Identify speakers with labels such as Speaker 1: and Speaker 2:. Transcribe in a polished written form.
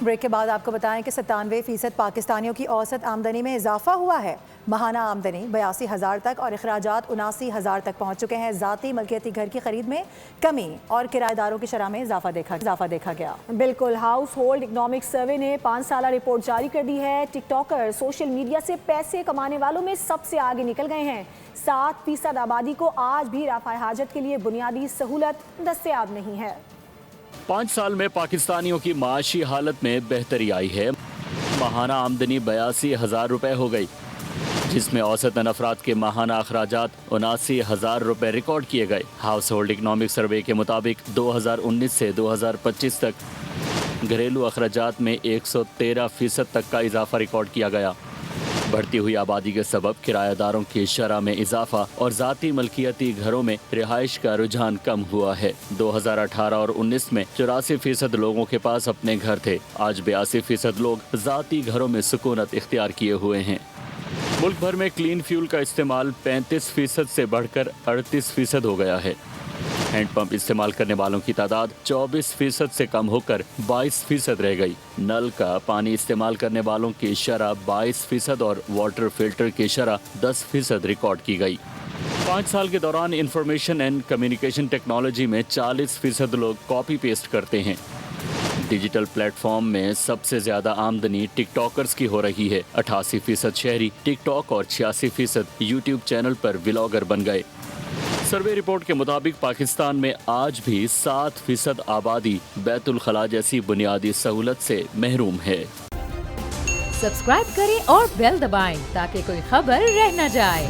Speaker 1: Break کے بعد آپ کو بتائیں کہ 97% پاکستانیوں کی اوسط آمدنی میں اضافہ ہوا ہے۔ ماہانہ آمدنی 82,000 تک اور اخراجات 79,000 تک پہنچ چکے ہیں۔ ذاتی ملکیتی گھر کی خرید میں کمی اور کرایہ داروں کی شرح میں اضافہ دیکھا گیا۔
Speaker 2: بالکل، ہاؤس ہولڈ اکنامک سروے نے 5 سالہ رپورٹ جاری کر دی ہے۔ ٹک ٹاکر سوشل میڈیا سے پیسے کمانے والوں میں سب سے آگے نکل گئے ہیں۔ 7% آبادی کو آج بھی رفع حاجت کے لیے بنیادی سہولت دستیاب نہیں ہے۔
Speaker 3: 5 سال میں پاکستانیوں کی معاشی حالت میں بہتری آئی ہے۔ ماہانہ آمدنی 82,000 روپے ہو گئی، جس میں اوسطاً افراد کے ماہانہ اخراجات 79,000 روپے ریکارڈ کیے گئے۔ ہاؤس ہولڈ اکنامک سروے کے مطابق 2019 سے 2025 تک گھریلو اخراجات میں 113% تک کا اضافہ ریکارڈ کیا گیا۔ بڑھتی ہوئی آبادی کے سبب کرایہ داروں کی شرح میں اضافہ اور ذاتی ملکیتی گھروں میں رہائش کا رجحان کم ہوا ہے۔ 2018 اور 19 میں 84% لوگوں کے پاس اپنے گھر تھے، آج 82% لوگ ذاتی گھروں میں سکونت اختیار کیے ہوئے ہیں۔ ملک بھر میں کلین فیول کا استعمال 35% سے بڑھ کر 38% ہو گیا ہے۔ ہینڈ پمپ استعمال کرنے والوں کی تعداد 24% سے کم ہو کر 22% رہ گئی۔ نل کا پانی استعمال کرنے والوں کی شرح 22% اور واٹر فلٹر کی شرح 10% ریکارڈ کی گئی۔ 5 سال کے دوران انفارمیشن اینڈ کمیونیکیشن ٹیکنالوجی میں 40% لوگ کاپی پیسٹ کرتے ہیں۔ ڈیجیٹل پلیٹ فارم میں سب سے زیادہ آمدنی ٹک ٹاکرز کی ہو رہی ہے۔ 88% شہری ٹک ٹاک اور 86% یوٹیوب چینل پر ولاگر بن گئے۔ سروے رپورٹ کے مطابق پاکستان میں آج بھی 7% آبادی بیت الخلاء جیسی بنیادی سہولت سے محروم ہے۔
Speaker 4: سبسکرائب کریں اور بیل دبائیں تاکہ کوئی خبر رہ نہ جائے۔